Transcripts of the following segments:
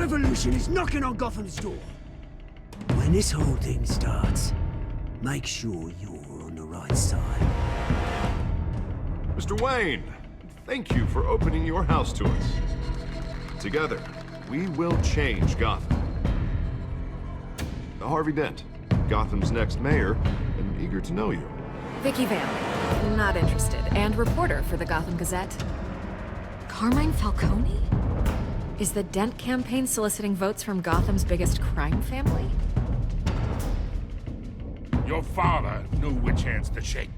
revolution is knocking on Gotham's door. When this whole thing starts, make sure you're on the right side. Mr. Wayne, thank you for opening your house to us. Together, we will change Gotham. Harvey Dent, Gotham's next mayor, and eager to know you. Vicky Vale, not interested, and reporter for the Gotham Gazette. Carmine Falcone? Is the Dent campaign soliciting votes from Gotham's biggest crime family? Your father knew which hands to shake.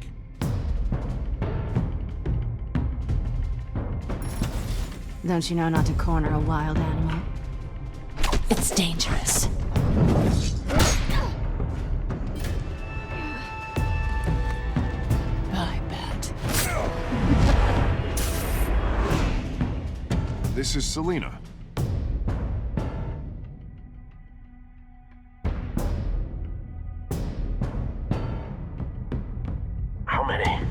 Don't you know not to corner a wild animal? It's dangerous. I bet. This is Selina. How many?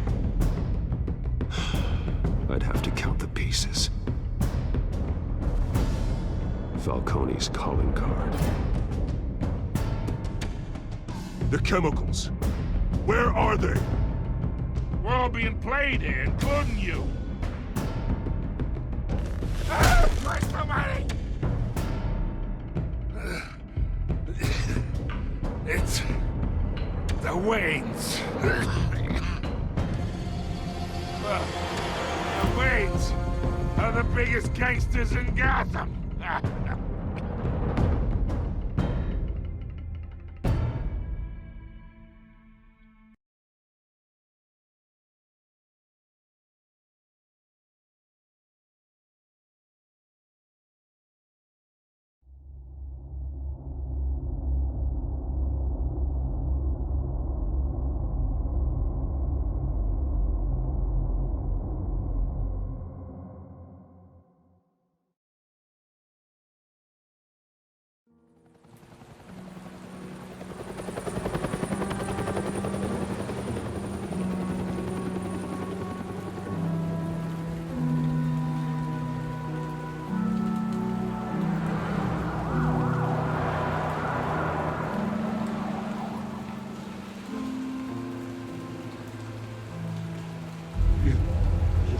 I'd have to count the pieces. Falcone's calling card. The chemicals. Where are they? We're all being played here, including you. Where's somebody? It's the Waynes. The Waynes are the biggest gangsters in Gotham.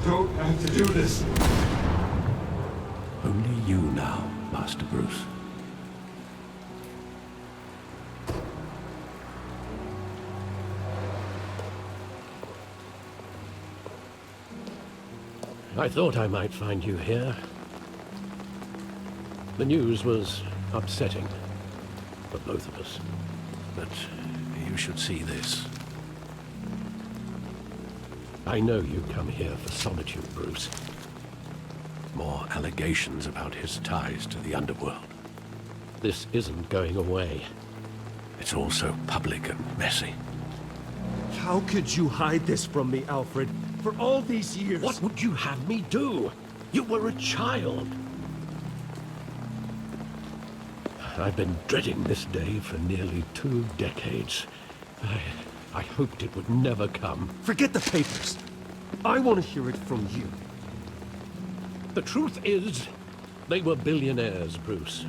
Don't have to do this. Only you now, Master Bruce. I thought I might find you here. The news was upsetting for both of us. But you should see this. I know you come here for solitude, Bruce. More allegations about his ties to the underworld. This isn't going away. It's also public and messy. How could you hide this from me, Alfred? For all these years? What would you have me do? You were a child. I've been dreading this day for nearly 2 decades. I hoped it would never come. Forget the papers. I want to hear it from you. The truth is, they were billionaires, Bruce.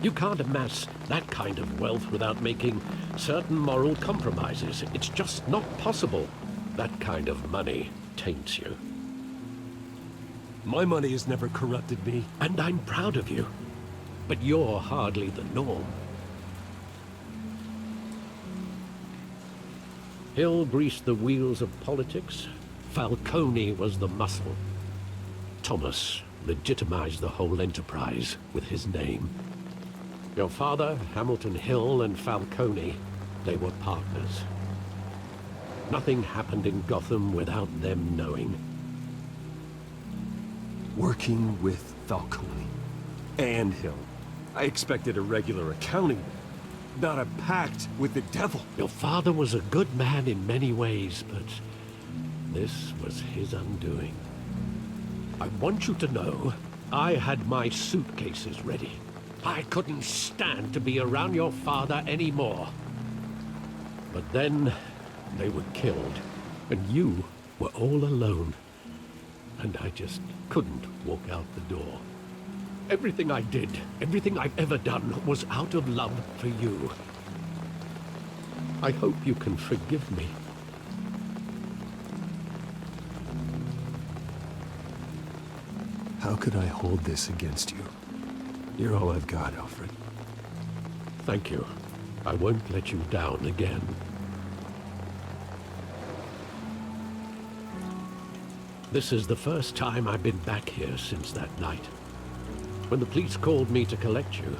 You can't amass that kind of wealth without making certain moral compromises. It's just not possible. That kind of money taints you. My money has never corrupted me. And I'm proud of you. But you're hardly the norm. Hill greased the wheels of politics. Falcone was the muscle. Thomas legitimized the whole enterprise with his name. Your father, Hamilton Hill, and Falcone, they were partners. Nothing happened in Gotham without them knowing. Working with Falcone and Hill. I expected a regular accounting, not a pact with the devil. Your father was a good man in many ways, but this was his undoing. I want you to know, I had my suitcases ready. I couldn't stand to be around your father anymore. But then, they were killed, and you were all alone. And I just couldn't walk out the door. Everything I did, everything I've ever done, was out of love for you. I hope you can forgive me. How could I hold this against you? You're all I've got, Alfred. Thank you. I won't let you down again. This is the first time I've been back here since that night. When the police called me to collect you,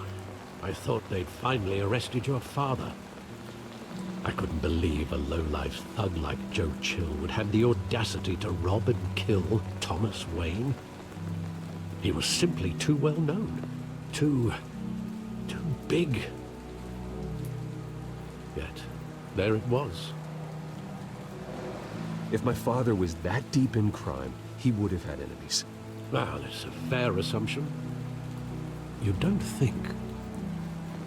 I thought they'd finally arrested your father. I couldn't believe a low-life thug like Joe Chill would have the audacity to rob and kill Thomas Wayne. He was simply too well known. Too big. Yet, there it was. If my father was that deep in crime, he would have had enemies. Well, it's a fair assumption. You don't think?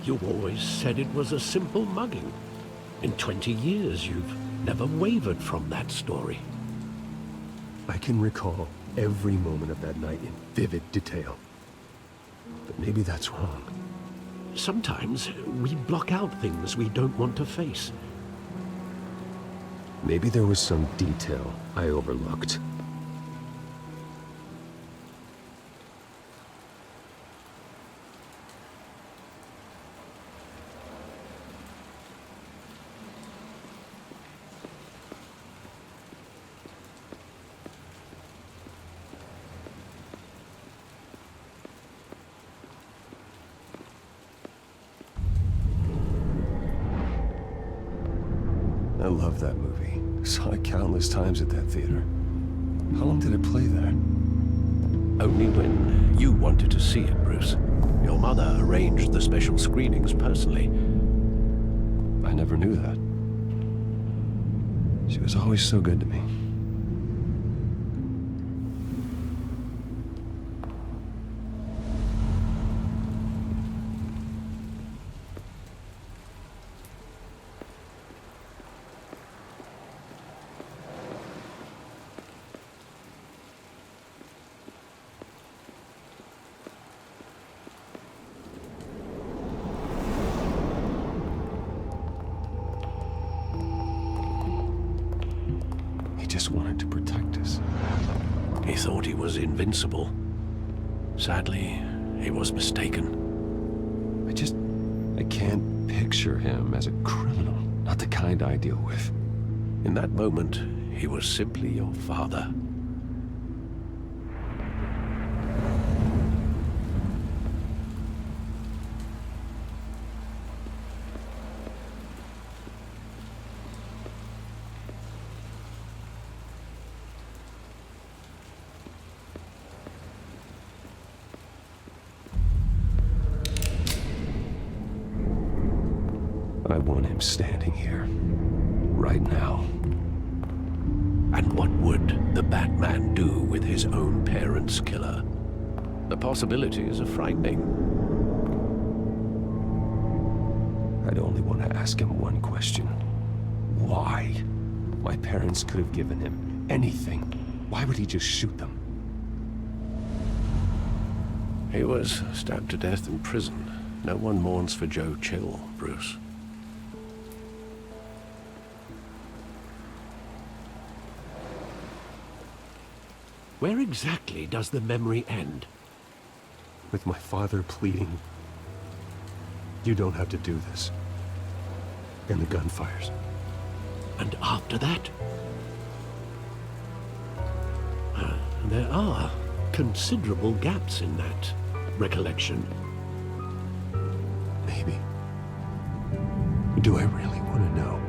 You always said it was a simple mugging. In 20 years, you've never wavered from that story. I can recall every moment of that night in vivid detail. But maybe that's wrong. Sometimes we block out things we don't want to face. Maybe there was some detail I overlooked. I love that movie. Saw it countless times at that theater. How long did it play there? Only when you wanted to see it, Bruce. Your mother arranged the special screenings personally. I never knew that. She was always so good to me. He just wanted to protect us. He thought he was invincible. Sadly, he was mistaken. I can't picture him as a criminal. Not the kind I deal with. In that moment, he was simply your father. I want him standing here. Right now. And what would the Batman do with his own parents' killer? The possibilities are frightening. I'd only want to ask him one question. Why? My parents could have given him anything. Why would he just shoot them? He was stabbed to death in prison. No one mourns for Joe Chill, Bruce. Where exactly does the memory end? With my father pleading, "You don't have to do this." And the gunfires. And after that? There are considerable gaps in that recollection. Maybe. Do I really want to know?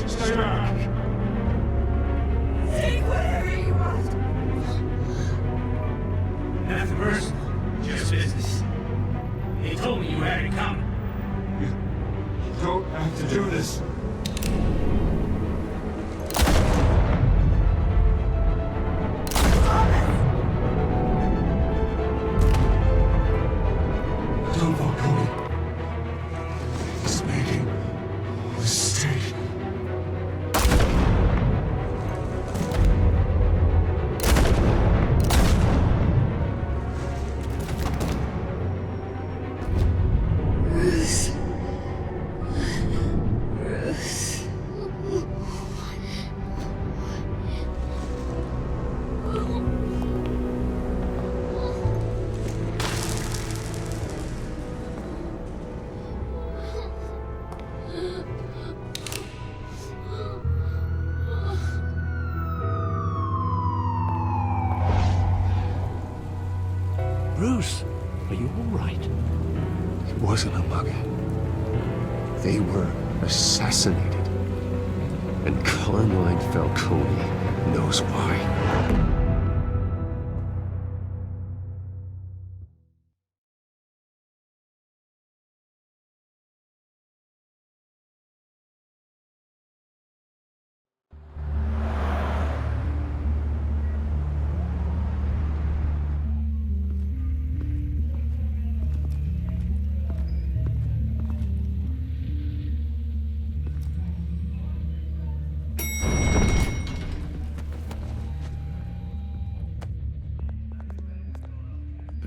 Stay back! Take whatever you want. That's the person. Bruce, are you all right? It wasn't a mug. They were assassinated. And Carmine Falcone knows why.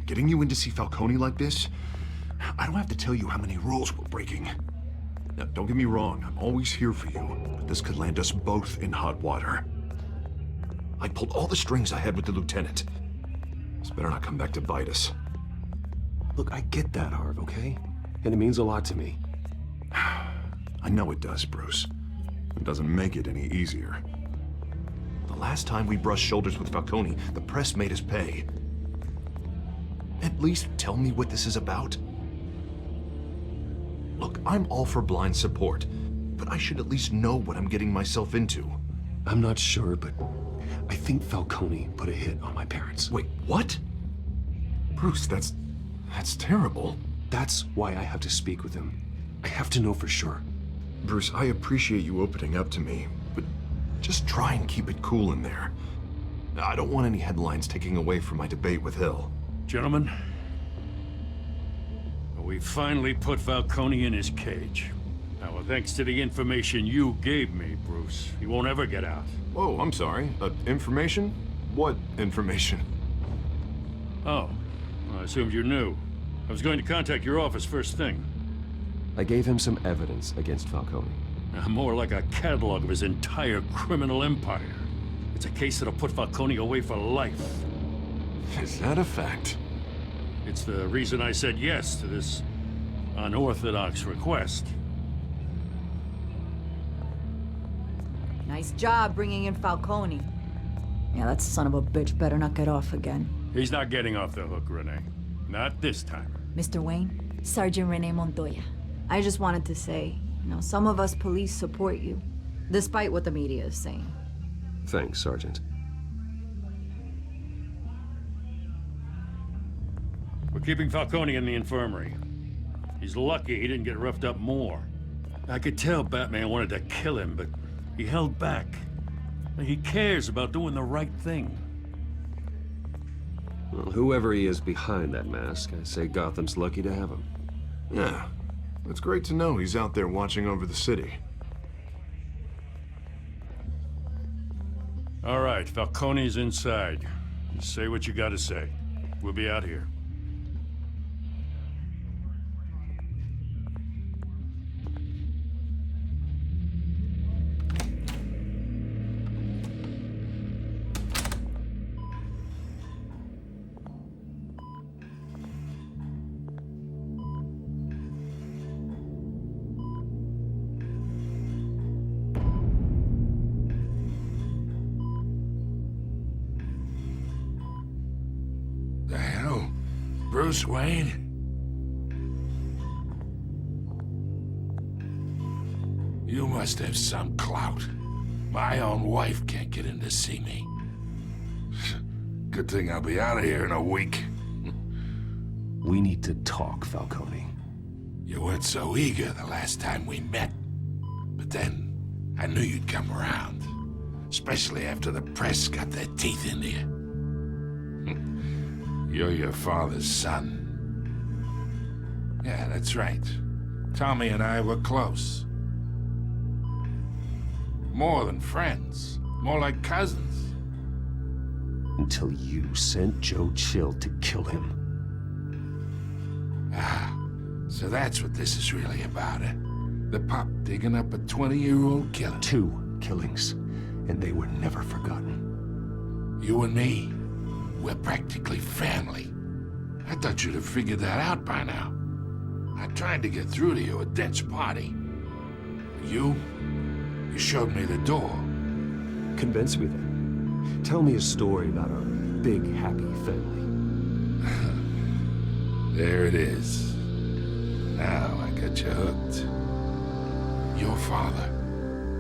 Getting you in to see Falcone like this? I don't have to tell you how many rules we're breaking. Now, don't get me wrong, I'm always here for you, but this could land us both in hot water. I pulled all the strings I had with the lieutenant. This better not come back to bite us. Look, I get that, Harv, okay? And it means a lot to me. I know it does, Bruce. It doesn't make it any easier. The last time we brushed shoulders with Falcone, the press made us pay. At least tell me what this is about. Look, I'm all for blind support, but I should at least know what I'm getting myself into. I'm not sure, but I think Falcone put a hit on my parents. Wait, what? Bruce, that's terrible. That's why I have to speak with him. I have to know for sure. Bruce, I appreciate you opening up to me, but just try and keep it cool in there. I don't want any headlines taking away from my debate with Hill. Gentlemen, we finally put Falcone in his cage. Now, thanks to the information you gave me, Bruce, he won't ever get out. Oh, I'm sorry. Information? What information? Oh, well, I assumed you knew. I was going to contact your office first thing. I gave him some evidence against Falcone. More like a catalog of his entire criminal empire. It's a case that'll put Falcone away for life. Is that a fact? It's the reason I said yes to this unorthodox request. Nice job bringing in Falcone. Yeah, that son of a bitch better not get off again. He's not getting off the hook, Renee. Not this time. Mr. Wayne, Sergeant Renee Montoya. I just wanted to say, some of us police support you, despite what the media is saying. Thanks, Sergeant. We're keeping Falcone in the infirmary. He's lucky he didn't get roughed up more. I could tell Batman wanted to kill him, but he held back. He cares about doing the right thing. Well, whoever he is behind that mask, I say Gotham's lucky to have him. Yeah, it's great to know he's out there watching over the city. All right, Falcone's inside. Just say what you gotta say. We'll be out here. Bruce Wayne? You must have some clout. My own wife can't get in to see me. Good thing I'll be out of here in a week. We need to talk, Falcone. You weren't so eager the last time we met. But then, I knew you'd come around. Especially after the press got their teeth into you. You're your father's son. Yeah, that's right. Tommy and I were close. More than friends. More like cousins. Until you sent Joe Chill to kill him. Ah, so that's what this is really about, eh? The pup digging up a 20-year-old killer. 2 killings, and they were never forgotten. You and me, we're practically family. I thought you'd have figured that out by now. I tried to get through to you at Dent's party. You showed me the door. Convince me then. Tell me a story about our big, happy family. There it is. Now I got you hooked. Your father,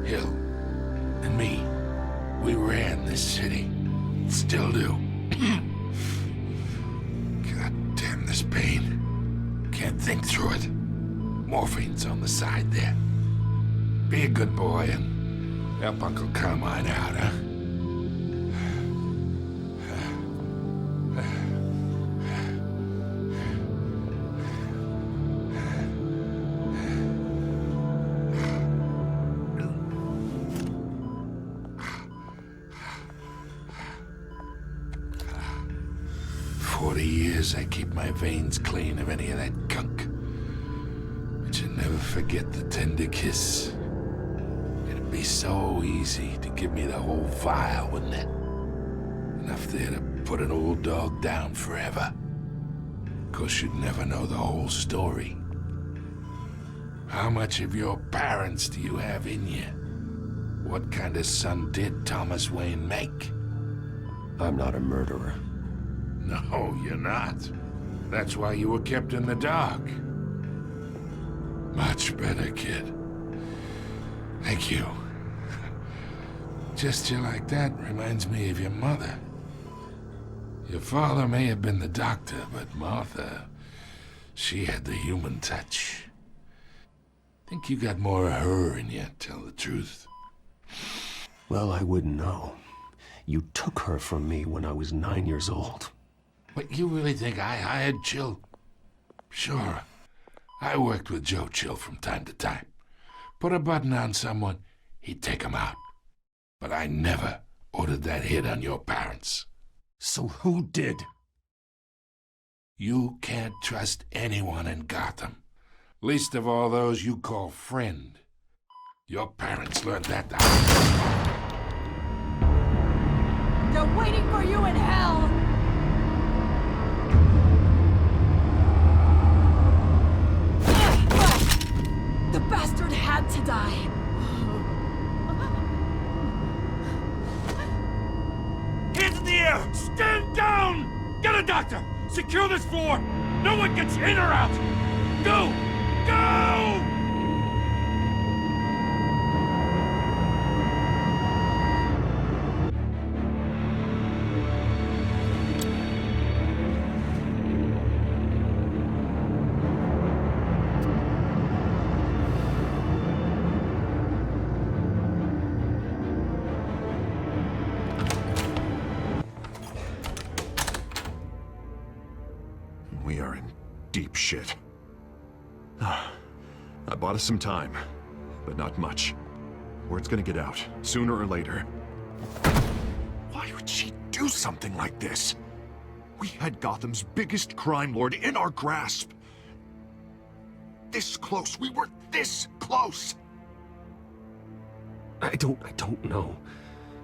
Hill, and me, we ran this city. Still do. God damn this pain. Can't think through it. Morphine's on the side there. Be a good boy and help Uncle Carmine out, huh? 40 years I keep my veins clean of any of that gunk. But you never forget the tender kiss. It'd be so easy to give me the whole vial, wouldn't it? Enough there to put an old dog down forever. Of course, you'd never know the whole story. How much of your parents do you have in you? What kind of son did Thomas Wayne make? I'm not a murderer. No, you're not. That's why you were kept in the dark. Much better, kid. Thank you. Gesture like that reminds me of your mother. Your father may have been the doctor, but Martha, she had the human touch. Think you got more of her in you, tell the truth. Well, I wouldn't know. You took her from me when I was 9 years old. But you really think I hired Chill? Sure. I worked with Joe Chill from time to time. Put a button on someone, he'd take him out. But I never ordered that hit on your parents. So who did? You can't trust anyone in Gotham. Least of all those you call friend. Your parents learned that the They're waiting for you in hell! The bastard had to die. Hands in the air! Stand down! Get a doctor! Secure this floor! No one gets in or out! Go! Go! We are in deep shit. I bought us some time, but not much. Word's gonna get out, sooner or later. Why would she do something like this? We had Gotham's biggest crime lord in our grasp. This close, we were this close! I don't know.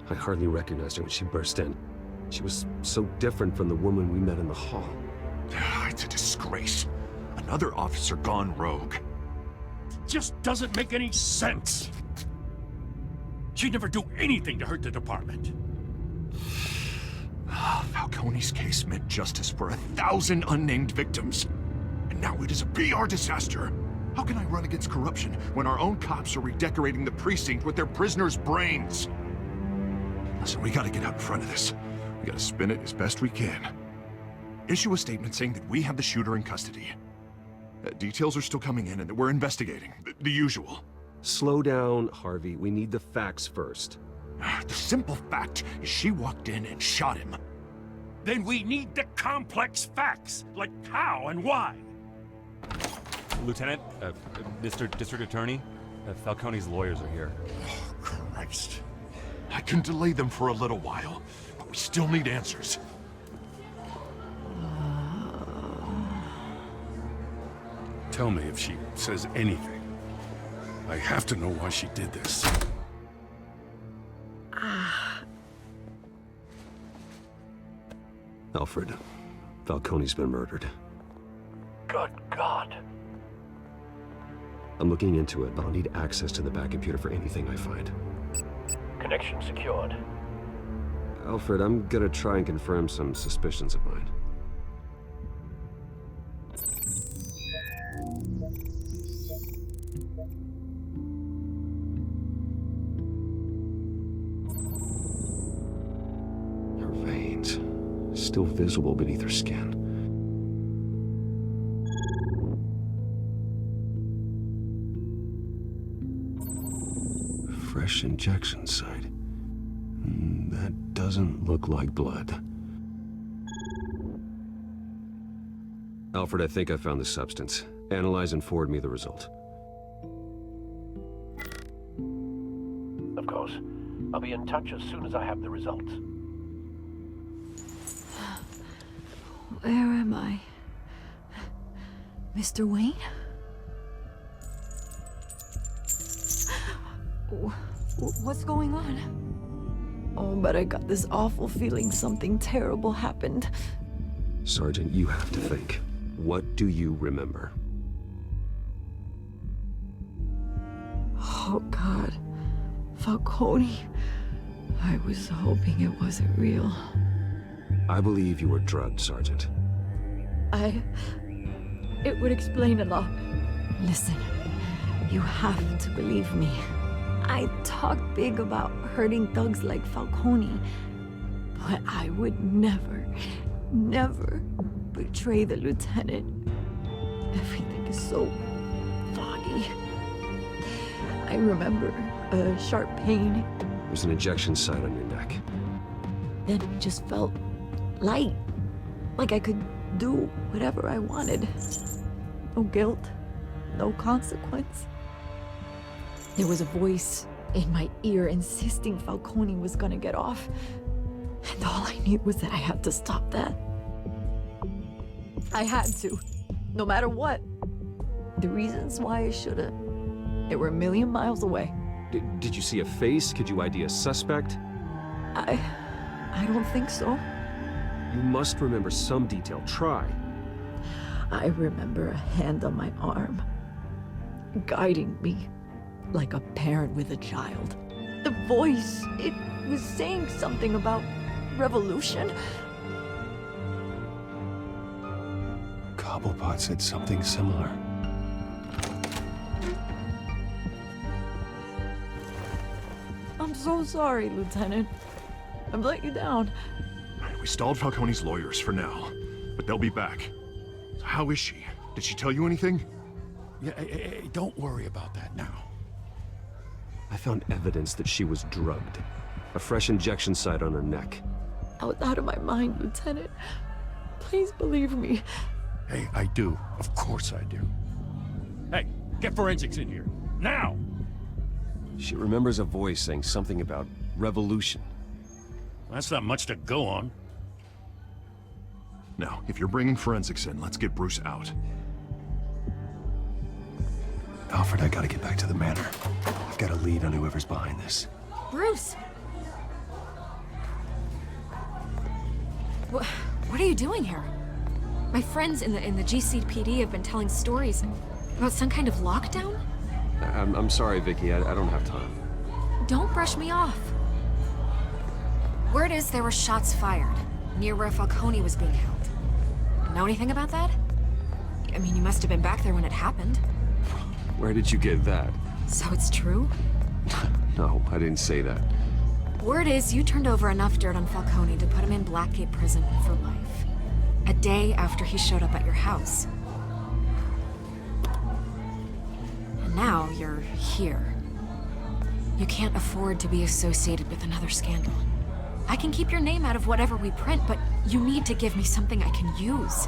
I hardly recognized her when she burst in. She was so different from the woman we met in the hall. It's a disgrace. Another officer gone rogue. Just doesn't make any sense. She'd never do anything to hurt the department. Falcone's case meant justice for 1,000 unnamed victims. And now it is a PR disaster. How can I run against corruption when our own cops are redecorating the precinct with their prisoners' brains? Listen, we gotta get out in front of this. We gotta spin it as best we can. Issue a statement saying that we have the shooter in custody. Details are still coming in and that we're investigating. The usual. Slow down, Harvey. We need the facts first. The simple fact is she walked in and shot him. Then we need the complex facts, like how and why. Lieutenant, Mr. District Attorney, Falcone's lawyers are here. Oh, Christ. I can delay them for a little while, but we still need answers. Tell me if she says anything. I have to know why she did this. Alfred, Falcone's been murdered. Good God. I'm looking into it, but I'll need access to the back computer for anything I find. Connection secured. Alfred, I'm gonna try and confirm some suspicions of mine. still visible beneath her skin. Fresh injection site. That doesn't look like blood. Alfred, I think I found the substance. Analyze and forward me the result. Of course. I'll be in touch as soon as I have the results. Where am I? Mr. Wayne? What's going on? Oh, but I got this awful feeling something terrible happened. Sergeant, you have to think. What do you remember? Oh, God. Falcone. I was hoping it wasn't real. I believe you were drugged, Sergeant. It would explain a lot. Listen, you have to believe me. I talk big about hurting thugs like Falcone, but I would never betray the lieutenant. Everything is so foggy. I remember a sharp pain. There's an injection site on your neck. Then it just felt light. Like I could do whatever I wanted. No guilt, no consequence. There was a voice in my ear insisting Falcone was gonna get off. And all I knew was that I had to stop that. I had to, no matter what. The reasons why I should've, they were a million miles away. Did you see a face? Could you ID a suspect? I don't think so. You must remember some detail. Try. I remember a hand on my arm, guiding me like a parent with a child. The voice, it was saying something about revolution. Cobblepot said something similar. I'm so sorry, Lieutenant. I've let you down. We stalled Falcone's lawyers for now, but they'll be back. So how is she? Did she tell you anything? Yeah, hey, don't worry about that now. I found evidence that she was drugged. A fresh injection site on her neck. I was out of my mind, Lieutenant. Please believe me. Hey, I do. Of course I do. Hey, get forensics in here. Now! She remembers a voice saying something about revolution. That's not much to go on. Now, if you're bringing forensics in, let's get Bruce out. Alfred, I gotta get back to the manor. I've got a lead on whoever's behind this. Bruce! What are you doing here? My friends in the GCPD have been telling stories about some kind of lockdown? I'm sorry, Vicky. I don't have time. Don't brush me off. Word is there were shots fired near where Falcone was being held. Know anything about that? I mean, you must have been back there when it happened. Where did you get that? So it's true? No, I didn't say that. Word is you turned over enough dirt on Falcone to put him in Blackgate Prison for life. A day after he showed up at your house. And now you're here. You can't afford to be associated with another scandal. I can keep your name out of whatever we print, but you need to give me something I can use.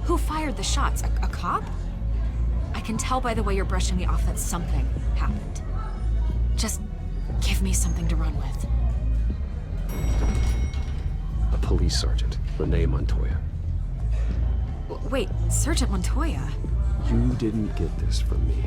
Who fired the shots? A cop? I can tell by the way you're brushing me off that something happened. Just give me something to run with. A police sergeant, Renee Montoya. Wait, Sergeant Montoya? You didn't get this from me.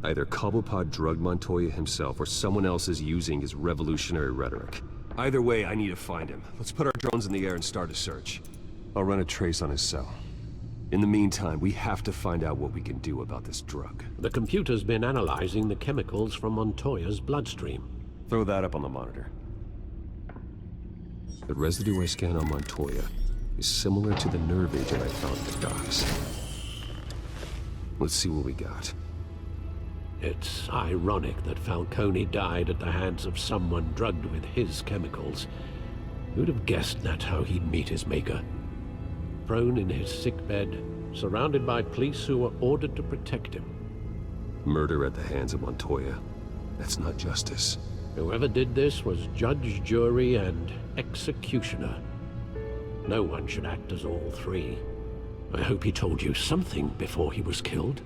Either Cobblepot drugged Montoya himself, or someone else is using his revolutionary rhetoric. Either way, I need to find him. Let's put our drones in the air and start a search. I'll run a trace on his cell. In the meantime, we have to find out what we can do about this drug. The computer's been analyzing the chemicals from Montoya's bloodstream. Throw that up on the monitor. The residue I scanned on Montoya is similar to the nerve agent I found in the docks. Let's see what we got. It's ironic that Falcone died at the hands of someone drugged with his chemicals. Who'd have guessed that's how he'd meet his maker? Prone in his sickbed, surrounded by police who were ordered to protect him. Murder at the hands of Montoya. That's not justice. Whoever did this was judge, jury, and executioner. No one should act as all three. I hope he told you something before he was killed.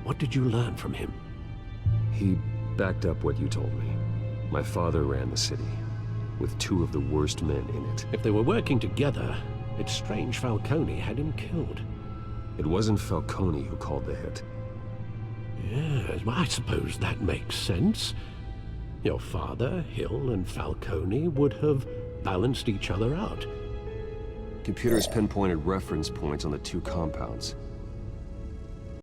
What did you learn from him? He backed up what you told me. My father ran the city, with two of the worst men in it. If they were working together, it's strange Falcone had him killed. It wasn't Falcone who called the hit. Yes, well, I suppose that makes sense. Your father, Hill, and Falcone would have balanced each other out. Computers pinpointed reference points on the two compounds.